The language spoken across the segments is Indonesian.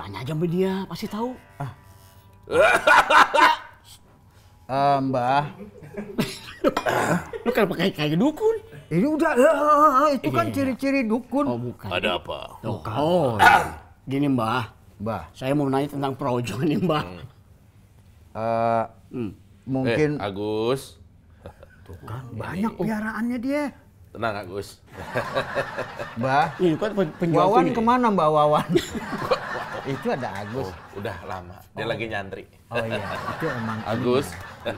Tanya aja sama dia, pasti tahu. Mbah. Lu kan pakai kayak dukun. Ini udah, itu kan ciri-ciri dukun. Oh bukan. Ada apa? Oh, gini Mbah. Mbah, Saya mau nanya tentang projo nih Mbah. mungkin Agus. tuh kan banyak piaraannya dia. Tenang Agus. Mbah, Ini kan penjual Wawan ini. kemana Mbak Wawan? Itu ada Agus. Udah lama. Dia lagi nyantri. Oh iya, itu emang Agus.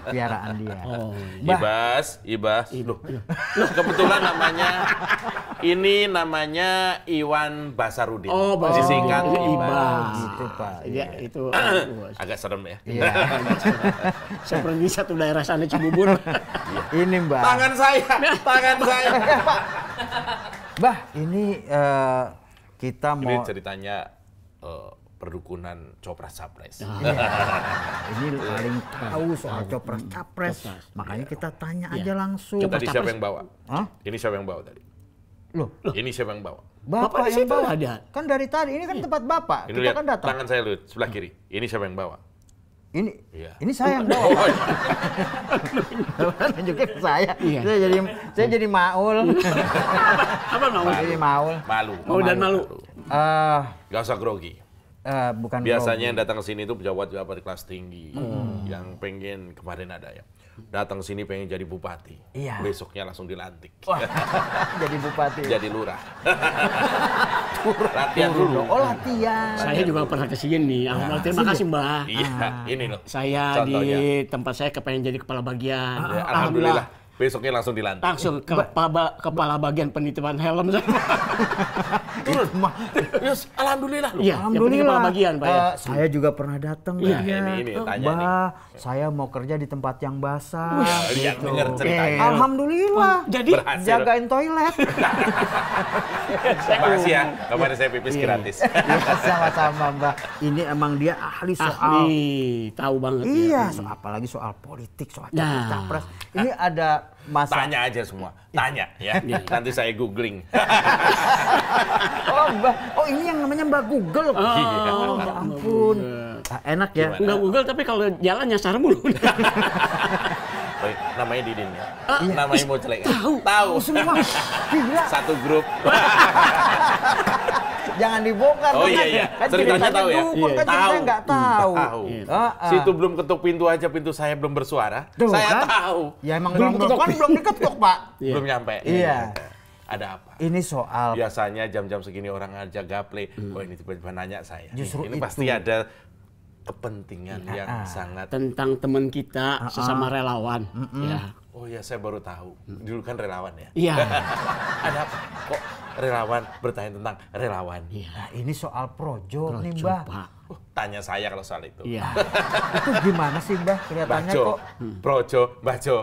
piaraan dia. Oh, Ibas. Loh, kebetulan namanya Iwan Basarudin. Oh, Disingkat Ibas. Gitu, Pak. Iya, itu Agak serem ya. Iya. seperti satu daerah sana Cibubur. Ini Mbak. Tangan saya. Mbah, ini kita Ini mau ceritanya perdukunan Copras Capres. ini paling tahu soal copras capres. Makanya kita tanya aja langsung. Tadi siapa yang bawa? Hah? Ini siapa yang bawa tadi? Loh, Ini siapa yang bawa? Bapak di yang situ bawa. ada. Kan dari tadi, ini kan tempat Bapak. Ini Kita lihat kan datang. tangan saya lihat sebelah kiri. Ini siapa yang bawa? Ini Iya. ini saya yang bawa. Oh, Nunjukin ke saya. Iya. Saya jadi maul. Apa mau? Jadi maul. malu. Mau dan malu. Gak usah grogi. Bukan Biasanya yang datang ke sini itu pejabat-pejabat kelas tinggi, yang pengen kemarin ada ya, datang ke sini pengen jadi bupati, Iya. besoknya langsung dilantik, jadi bupati. jadi lurah. Latihan dulu. Oh, latihan. Saya juga pernah ke sini. Alhamdulillah, terima kasih Mbah. Iya, ini loh. Saya Contohnya. di tempat saya kepengen jadi kepala bagian. Ya, alhamdulillah, besoknya langsung dilantik. Langsung ke kepala bagian penitipan helm saya. Turun. Yes, alhamdulillah. loh. Iya, yang penting kepala bagian Pak ya. Saya juga pernah datang Iya. dia. Ini tanya nih. Mbah, saya mau kerja di tempat yang basah. Lihat dengar ceritanya. Alhamdulillah. Jadi Berhasil. Jagain toilet. Makasih ya, kemarin saya pipis gratis. Ya, sama-sama Mbak. Ini emang dia ahli soal. ahli, tahu banget. Iya, ya. apalagi soal politik, soal Nah. capres. Ini ada masa. Tanya aja semua, tanya ya. Nanti saya googling. Oh, Mbak. Oh, ini yang namanya Mbak Google. Oh, ya ampun. Ah, enak ya. Gimana? Enggak Google tapi kalau jalan nyasar mulu. Oh, namanya Didin ya. Namanya Mocelek. Tahu. Semua. Gila. Satu grup. Jangan dibongkar. Oh dong, iya kan. iya. Kan Ceritanya tahu ya. dukun, kan ceritanya nggak tahu. Tahu. Ah, ah. Situ belum ketuk pintu aja, pintu saya belum bersuara. Tuh, Saya kan? tahu. Ya emang belum kan belum diketuk, Pak. Iya. Belum nyampe. Iya. Ada apa? Ini soal Biasanya jam-jam segini orang aja gaple. Oh ini tiba-tiba nanya saya. Justru ini itu. pasti ada kepentingan yang sangat. Tentang teman kita sesama relawan. Ya. Oh ya saya baru tahu. Dulu kan relawan ya. Iya. Ada apa? Kok relawan bertanya tentang relawan? Nah, ini soal projo nih, Projo, Mbah. Pak. Tanya saya kalau soal itu. Iya. Itu gimana sih, Mbah? Kelihatannya Bajo, kok Projo, Bajo.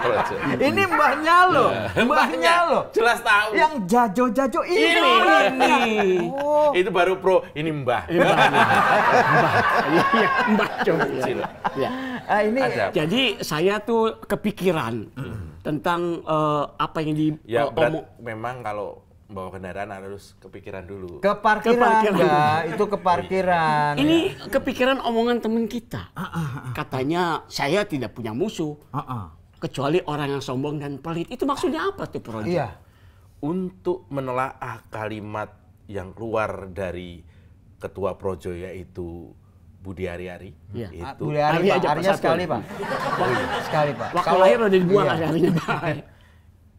Projo. ini mbahnya loh. Mbahnya loh. Jelas tahu. Yang jajo-jajo ini. Oh. Itu baru pro, ini mbah. Iya, Mbak coba. Kecil. Ya. Ini Ada. Jadi saya tuh kepikiran tentang apa yang di Ya, omong. memang kalau bawa kendaraan harus kepikiran dulu. ke parkiran, Ke parkiran. Mbah. Itu ke parkiran. Ini kepikiran omongan teman kita. Katanya saya tidak punya musuh kecuali orang yang sombong dan pelit. Itu maksudnya apa tuh Projo? Iya. Untuk menelaah kalimat yang keluar dari Ketua Projo yaitu Budi Ari-Ari, Iya. itu Budi Ari, Ari Pak. aja, Pak, Arinya satu. sekali, Pak. Sekali, Pak. Waktu lahir udah dibuang iya. harinya.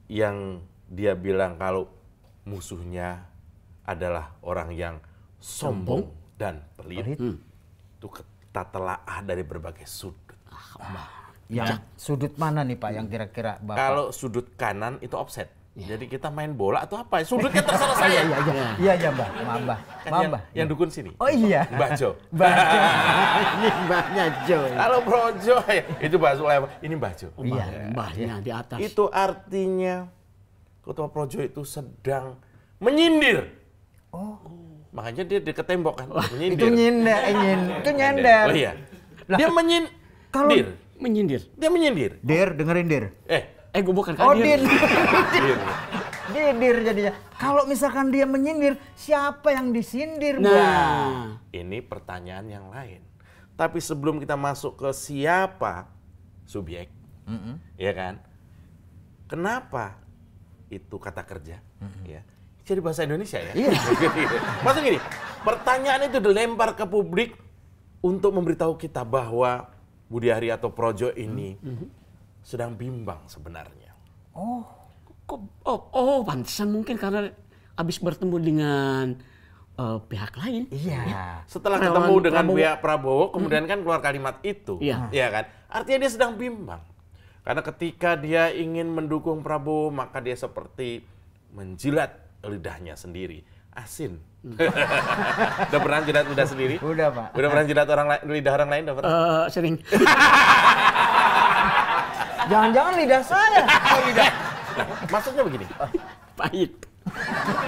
yang dia bilang kalau musuhnya adalah orang yang sombong dan pelit. Itu kita telaah dari berbagai sudut. Yang sudut mana nih, Pak, yang kira-kira Bapak? Kalau sudut kanan itu offset. Jadi kita main bola atau apa? Sudutnya terserah saya. Iya, Mbah. Maaf, Mbah. Kan Maaf, yang, Mbah. yang dukun sini. Oh iya. Mbah Jo. Ini Mbahnya Jo. Kalau Projo itu Mbah Sulaiman, ini Mbah Jo. Iya. Mbahnya di atas. Itu artinya Ketua Projo itu sedang menyindir. Oh. Makanya dia deket tembok kan, menyindir. Itu itu nyender. Oh iya. Lah, Dia kalau- menyindir. Menyindir. Dia menyindir. Dir, dengerin Dir. Gue bukan Oh, kadir. Din. Dir. Nyindir jadinya. Kalau misalkan dia menyindir, siapa yang disindir, Bang? Nah, Ini pertanyaan yang lain. Tapi sebelum kita masuk ke siapa subjek, ya kan? Kenapa itu kata kerja? Ya. Jadi bahasa Indonesia ya? Iya. Maksud gini, pertanyaan itu dilempar ke publik untuk memberitahu kita bahwa Budi Ari atau Projo ini sedang bimbang sebenarnya. pantesan mungkin karena habis bertemu dengan pihak lain. Iya. Setelah Relawan ketemu dengan Prabowo. pihak Prabowo, kemudian kan keluar kalimat itu, Iya. ya kan? Artinya dia sedang bimbang. Karena ketika dia ingin mendukung Prabowo, maka dia seperti menjilat lidahnya sendiri. Asin. Udah pernah jilat lidah sendiri? Udah, Pak. Udah pernah jilat lidah orang lain? Udah pernah? Sering. Jangan-jangan lidah saya. Nah, maksudnya begini. Pahit.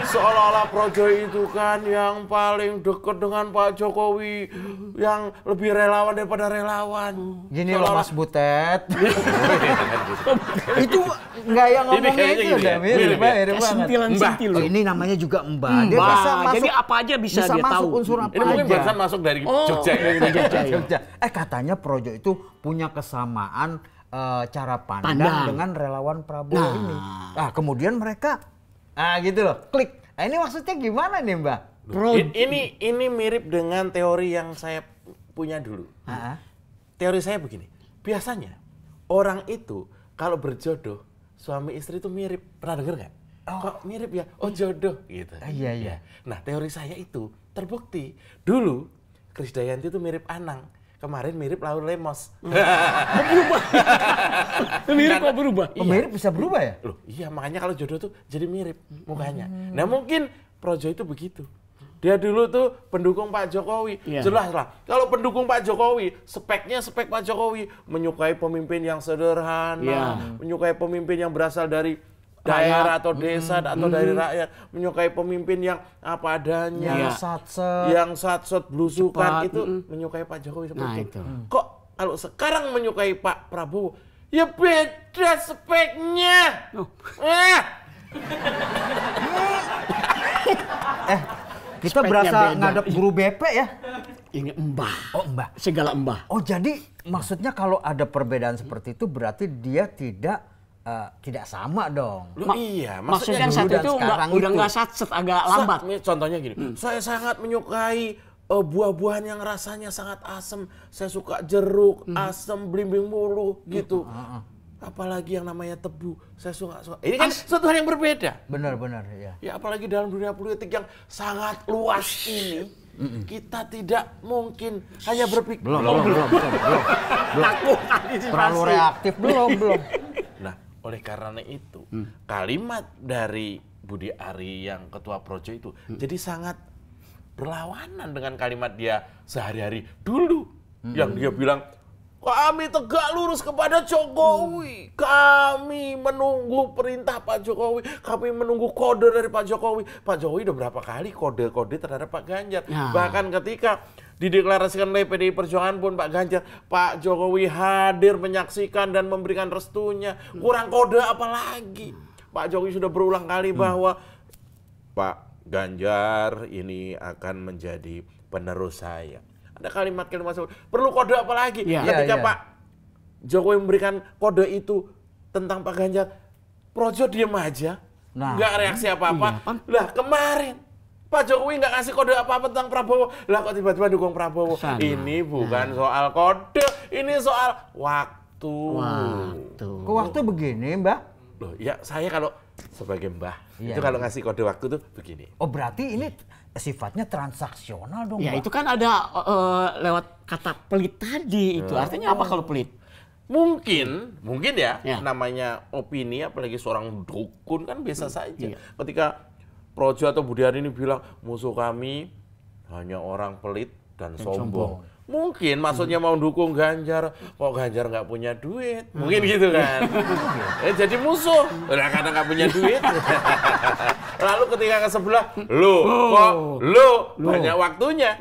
Seolah-olah Projo itu kan yang paling dekat dengan Pak Jokowi, yang lebih relawan daripada relawan. Gini loh Mas Butet. Itu Ini gaya ngomongnya kayaknya itu gini udah ya, mirip mirip ya. banget. Sentilan-sentil. Oh, ini namanya juga Mbak. Dia Mbak, bisa masuk, jadi apa aja bisa dia masuk tahu. unsur apa Ini mungkin aja. barusan masuk dari Jogja ya. Jogja, ya. Jogja. Katanya Projo itu punya kesamaan cara pandang Pandang. dengan relawan Prabowo Nah. ini. Nah, kemudian mereka gitu loh, klik. Nah, ini maksudnya gimana nih, Mbak? Ini mirip dengan teori yang saya punya dulu. Teori saya begini. Biasanya orang itu kalau berjodoh, suami istri itu mirip. Pernah dengar nggak? Kok mirip ya? Oh, jodoh gitu. Iya, iya. Nah, teori saya itu terbukti. Dulu Krisdayanti itu mirip Anang. Kemarin mirip Laur Lemos. Mirip kok berubah. Oh, mirip bisa berubah ya? Loh, iya makanya kalau jodoh tuh jadi mirip mukanya. Nah, mungkin Projo itu begitu. Dia dulu tuh pendukung Pak Jokowi. Iya. Jelas lah. Kalau pendukung Pak Jokowi, speknya spek Pak Jokowi. Menyukai pemimpin yang sederhana. Iya. Menyukai pemimpin yang berasal dari daerah atau desa atau dari rakyat. Menyukai pemimpin yang apa adanya. Yang satset. Yang satset belusukan Cepat, itu menyukai Pak Jokowi seperti Nah, itu. itu. Kok kalau sekarang menyukai Pak Prabowo, ya beda speknya. Oh. Kita Speknya berasa beda. ngadep guru BP ya? Ini Mbah. Oh, Mbak. Segala Mbah. Oh, jadi maksudnya kalau ada perbedaan seperti itu berarti dia tidak sama dong. Loh, iya, Maksudnya dulu satu dan itu sekarang udah itu. nggak satset, agak lambat. Contohnya gini, saya sangat menyukai buah-buahan yang rasanya sangat asam. Saya suka jeruk, asam, belimbing mulu gitu. Apalagi yang namanya tebu, saya suka. Ini kan suatu hal yang berbeda. Benar-benar ya. Ya apalagi dalam dunia politik yang sangat luas ini, kita tidak mungkin hanya berpikir. Belum. Takut antisipasi. Terlalu reaktif belum. Nah, oleh karena itu, kalimat dari Budi Ari yang ketua Projo itu jadi sangat berlawanan dengan kalimat dia sehari-hari dulu. Yang dia bilang, kami tegak lurus kepada Jokowi. Kami menunggu perintah Pak Jokowi. Kami menunggu kode dari Pak Jokowi. Pak Jokowi udah berapa kali kode-kode terhadap Pak Ganjar. Ya. Bahkan ketika dideklarasikan oleh PDI Perjuangan pun Pak Ganjar, Pak Jokowi hadir menyaksikan dan memberikan restunya. Kurang kode apa lagi? Pak Jokowi sudah berulang kali bahwa Pak Ganjar ini akan menjadi penerus saya. Ada kalimat-kalimat seperti perlu kode apa lagi? Ya. Ketika Ya. Pak Jokowi memberikan kode itu tentang Pak Ganjar, Projo diem aja, Nah. nggak reaksi apa-apa. Iya. Lah kemarin Pak Jokowi nggak ngasih kode apa-apa tentang Prabowo, lah kok tiba-tiba dukung Prabowo? Sana. Ini bukan soal kode, ini soal waktu. Kok waktu begini, Mbak? Loh, ya saya kalau sebagai Mbah, Iya. itu kalau ngasih kode waktu tuh begini. Oh, berarti ini sifatnya transaksional dong, Ya Mbak? itu kan ada lewat kata pelit tadi itu. Artinya apa kalau pelit? Mungkin ya, Ya. namanya opini, apalagi seorang dukun kan biasa saja. Iya. Ketika Projo atau Budi Ari ini bilang musuh kami hanya orang pelit dan sombong. Mungkin maksudnya mau dukung Ganjar, kok Ganjar nggak punya duit, mungkin gitu kan. Jadi musuh, udah karena nggak punya duit. Lalu ketika ke sebelah, lo banyak waktunya.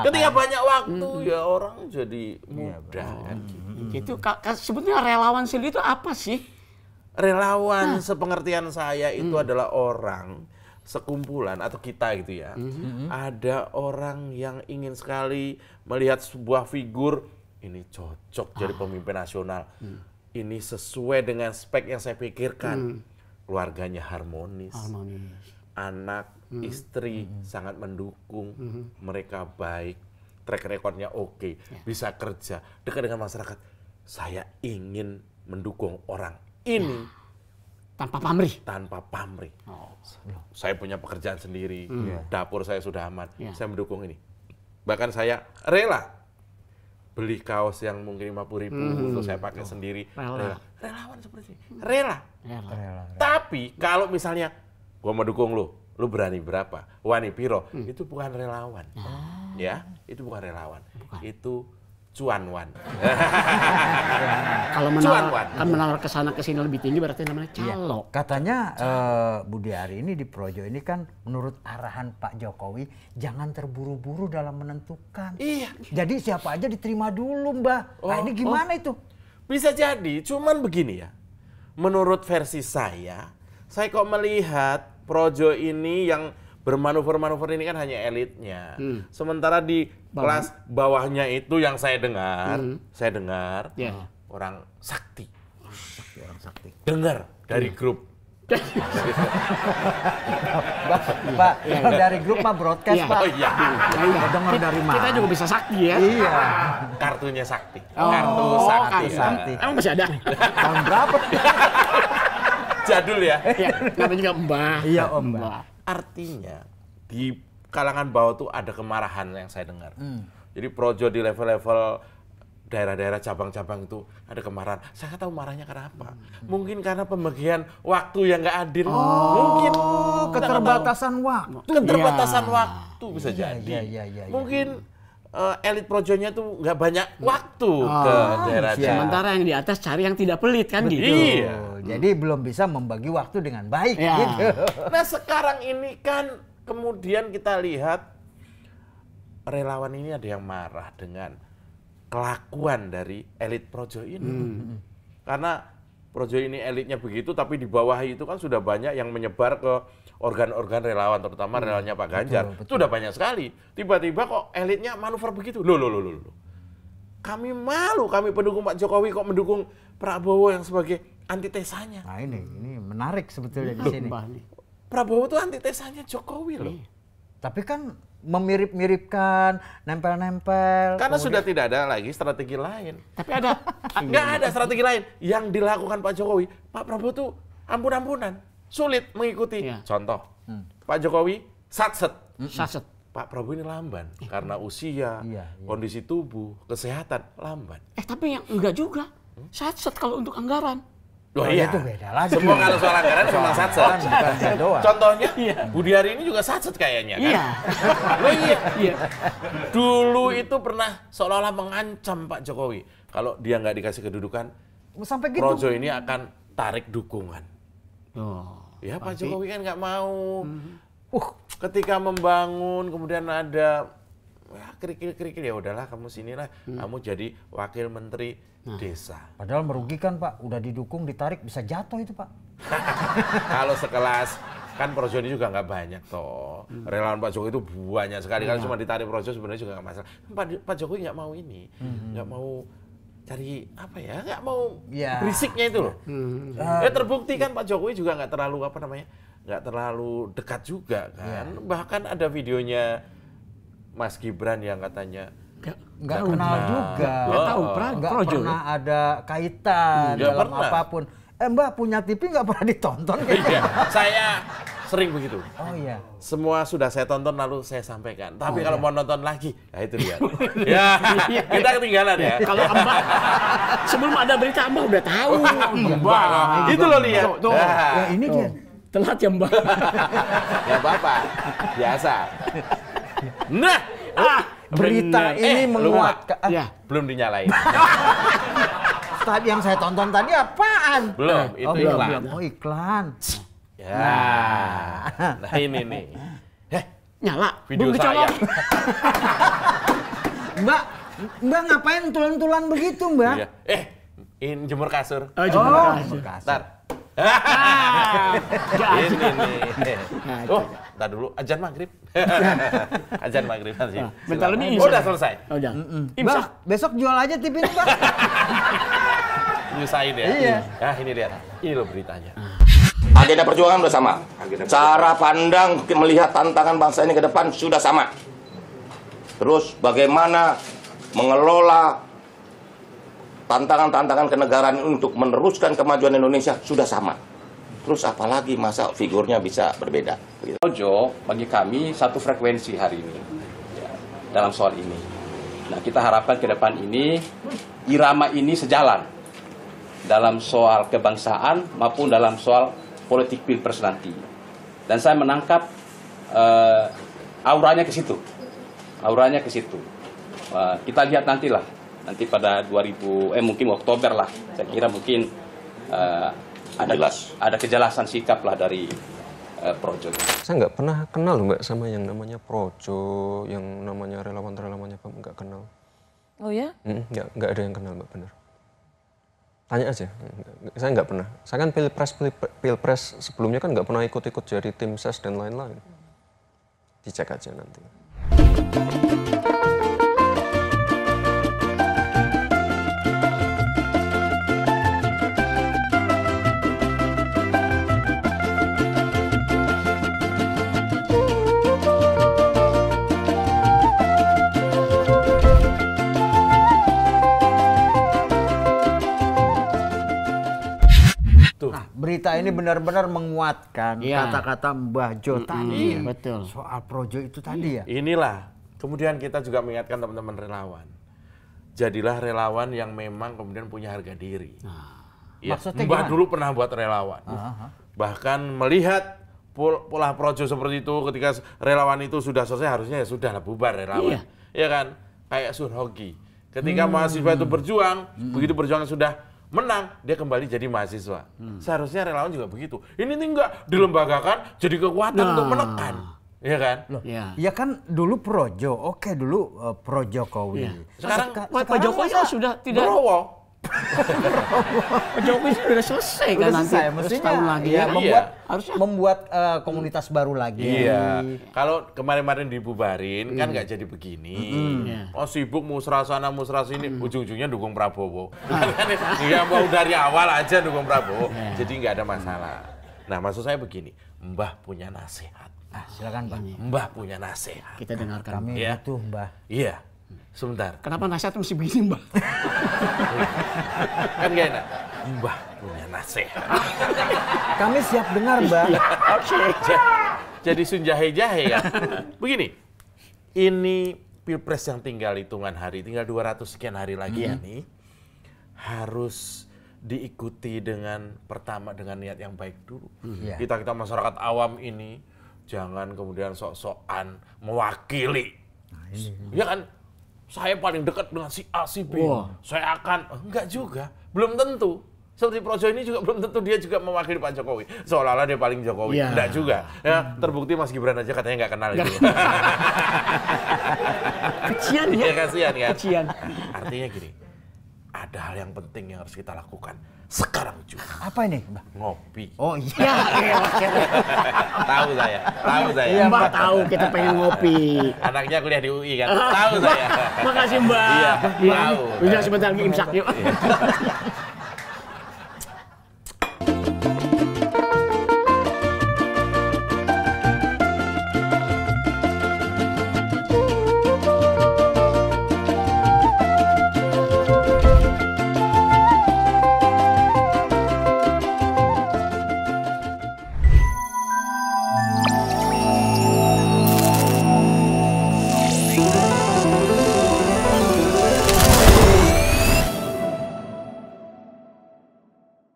Ketika banyak waktu ya orang jadi mudah kan. Itu sebetulnya relawan sendiri itu apa sih? Relawan sepengertian saya itu adalah orang, sekumpulan atau kita gitu ya. Ada orang yang ingin sekali melihat sebuah figur, ini cocok jadi pemimpin nasional. Ini sesuai dengan spek yang saya pikirkan. Keluarganya harmonis. Anak, istri sangat mendukung. Mereka baik. Track recordnya oke. Bisa kerja. Dekat dengan masyarakat. Saya ingin mendukung orang ini tanpa pamrih. Tanpa pamrih. Saya punya pekerjaan sendiri, dapur saya sudah aman. Saya mendukung ini. Bahkan saya rela beli kaos yang mungkin 50.000 untuk saya pakai sendiri. Relawan seperti ini. Rela. Tapi kalau misalnya gua mau dukung lu berani berapa? Wani piro? Itu bukan relawan. Ya, itu bukan relawan. Itu cuanwan. Kalau menawar ke sana ke sini lebih tinggi berarti namanya calo. Katanya Budi Ari ini di Projo ini kan menurut arahan Pak Jokowi jangan terburu-buru dalam menentukan. Iya. Jadi siapa aja diterima dulu, Mbah. Nah, ini gimana itu? Bisa jadi, cuman begini ya. Menurut versi saya kok melihat Projo ini yang bermanuver-manuver ini kan hanya elitnya. Sementara di kelas bawahnya itu yang saya dengar orang sakti. Orang sakti. Dengar dari grup. Pak, dari grup mah broadcast, Pak. Oh iya. Dengar dari mana? Kita juga bisa sakti ya. Iya. Kartunya sakti. Kartu sakti. Emang masih ada? Tahun berapa? Jadul ya. Namanya juga Mbah. Iya, Om Mbah. Artinya di kalangan bawah tuh ada kemarahan yang saya dengar. Jadi Projo di level-level daerah-daerah cabang-cabang itu ada kemarahan. Saya nggak tahu marahnya karena apa. Mungkin karena pembagian waktu yang nggak adil. Mungkin keterbatasan waktu. Keterbatasan waktu bisa jadi. Iya. Mungkin elit Projonya tuh nggak banyak waktu ke daerah. Sementara yang di atas cari yang tidak pelit kan gitu. Iya. Jadi belum bisa membagi waktu dengan baik gitu. Nah sekarang ini kan kemudian kita lihat relawan ini ada yang marah dengan kelakuan dari elit Projo ini. Karena Projo ini elitnya begitu, tapi di bawah itu kan sudah banyak yang menyebar ke organ-organ relawan, terutama relawannya Pak Ganjar. Betul. Itu udah banyak sekali. Tiba-tiba kok elitnya manuver begitu. Loh. Kami malu, kami pendukung Pak Jokowi kok mendukung Prabowo yang sebagai antitesanya. Nah ini menarik sebetulnya di sini. Prabowo itu antitesanya Jokowi loh. Tapi kan memirip-miripkan, nempel-nempel. Karena sudah tidak ada lagi strategi lain. Tapi ada. Nggak ada strategi lain. Yang dilakukan Pak Jokowi, Pak Prabowo tuh ampun-ampunan. Sulit mengikuti. Contoh, Pak Jokowi satset. Pak Prabowo ini lamban. Karena usia, kondisi tubuh, kesehatan, lamban. Tapi yang enggak juga. Satset kalau untuk anggaran. Oh iya, itu beda lagi. Semua kalau soal anggaran cuma satset. Doang. Contohnya, Budi Ari ini juga satset kayaknya kan? Iya. Dulu itu pernah seolah-olah mengancam Pak Jokowi. Kalau dia nggak dikasih kedudukan, sampai gitu. Projo ini akan tarik dukungan. Ya Pak Jokowi kan nggak mau. Ketika membangun, kemudian ada kerikil-kerikil, ya udahlah kamu sinilah, kamu jadi wakil menteri desa. Padahal merugikan Pak, udah didukung ditarik bisa jatuh itu Pak. Kalau sekelas kan Projo ini juga nggak banyak toh. Relawan Pak Jokowi itu banyak sekali. Kalau cuma ditarik Projo sebenarnya juga nggak masalah. Pak Jokowi nggak mau ini, nggak mau cari apa ya, nggak mau berisiknya itu loh. Ya terbukti kan Pak Jokowi juga nggak terlalu nggak terlalu dekat juga kan. Bahkan ada videonya Mas Gibran yang katanya nggak kenal juga, nggak tahu nggak pernah ada kaitan dalam apapun. Mbak punya TV nggak pernah ditonton? Iya, saya sering begitu. Oh iya. Semua sudah saya tonton lalu saya sampaikan. Tapi kalau mau nonton lagi, ya itu lihat. Ya, kita ketinggalan ya. Kalau Mbak sebelum ada berita Mbak udah tahu. Mbak, itu loh lihat. Ya ini dia. Telat ya Mbak. Ya apa-apa, biasa. Nah, berita ini menguatkan. Belum dinyalain. Tadi yang saya tonton tadi apaan? Belum, itu iklan. Oh iklan. Ya, nah ini nih. Nyala. Video saya. Mbak ngapain tulan-tulan begitu Mbak? Iya. Ini jemur kasur. Jemur kasur. Ntar, Ini nih. Oh, entar dulu azan maghrib. Azan maghrib nanti. Bentar lebih udah selesai. Udah. Bang, besok jual aja TV ini, Bang. Nyusahin ya. Iya. Nah, ini lihat. Ini loh beritanya. Agenda perjuangan sudah sama. Cara pandang melihat tantangan bangsa ini ke depan sudah sama. Terus bagaimana mengelola tantangan-tantangan kenegaraan untuk meneruskan kemajuan Indonesia sudah sama. Terus apalagi masa figurnya bisa berbeda. Projo bagi kami satu frekuensi hari ini ya, dalam soal ini. Nah, kita harapkan ke depan ini irama ini sejalan dalam soal kebangsaan maupun dalam soal politik pilpres nanti. Dan saya menangkap auranya ke situ. Auranya ke situ. Kita lihat nantilah. Nanti pada mungkin Oktober lah. Saya kira mungkin ada kejelasan sikap lah dari Projo. Saya nggak pernah kenal Mbak sama yang namanya Projo, yang namanya relawan-relawannya Pak, nggak kenal. Oh ya? Nggak ada yang kenal Mbak, benar. Tanya aja, saya nggak pernah. Saya kan pilpres sebelumnya kan nggak pernah ikut-ikut jadi tim ses dan lain-lain. Dicek aja nanti. Nah, berita ini benar-benar menguatkan kata-kata Mbah Jo tadi. Betul. Soal Projo itu tadi ya. Inilah. Kemudian kita juga mengingatkan teman-teman relawan. Jadilah relawan yang memang kemudian punya harga diri. Ya, Maksudnya Mbah gimana? dulu pernah buat relawan. Bahkan melihat pola Projo seperti itu, ketika relawan itu sudah selesai, harusnya ya sudah bubar relawan. Iya kan? Kayak Surhogi. Ketika mahasiswa itu berjuang, begitu perjuangan sudah menang, dia kembali jadi mahasiswa. Seharusnya relawan juga begitu. Ini nih enggak dilembagakan jadi kekuatan untuk menekan. Iya kan? Loh, ya kan dulu Projo, oke dulu pro Jokowi. Sekarang Pak Jokowi sudah tidak. Browo. Pak Jokowi sudah selesai kan Udah nanti. selesai, Terus mestinya tahun lagi ya, ya. harusnya membuat komunitas baru lagi. Iya. Kalau kemarin-kemarin dibubarin kan nggak jadi begini. Oh sibuk musrah sana musrah sini, ujung-ujungnya dukung Prabowo. Iya mau dari awal aja dukung Prabowo. Jadi nggak ada masalah. Nah maksud saya begini, Mbah punya nasihat. Silakan Pak. Mbah punya nasihat. Kita dengarkan. Kami Ya. butuh Mbah. Iya. Sebentar. Kenapa nasihat mesti begini, Mbak? Kan gak enak. Mbah punya nasihat. Kami siap dengar Mbah. Oke. Jadi sunjahe-jahe ya. Begini, ini pilpres yang tinggal hitungan hari, tinggal 200 sekian hari lagi ini, harus diikuti dengan pertama dengan niat yang baik dulu. Kita masyarakat awam ini jangan kemudian sok-sokan mewakili. Ya kan? Saya paling dekat dengan si A, si B. Saya akan enggak juga, belum tentu. Seperti Projo ini juga belum tentu dia juga mewakili Pak Jokowi. Seolah-olah dia paling Jokowi. Enggak juga. Ya, terbukti Mas Gibran aja katanya nggak kenal itu. Kecian ya. Ya kasihan kan? Kecian. Artinya gini, ada hal yang penting yang harus kita lakukan sekarang juga. Apa ini Mbah? Ngopi. Oh iya. Tahu saya. Mbak tahu kita pengen ngopi. Anaknya kuliah di UI kan. Tahu saya. Makasih Mbak. Iya, tahu. Udah sebentar lagi imsak yuk.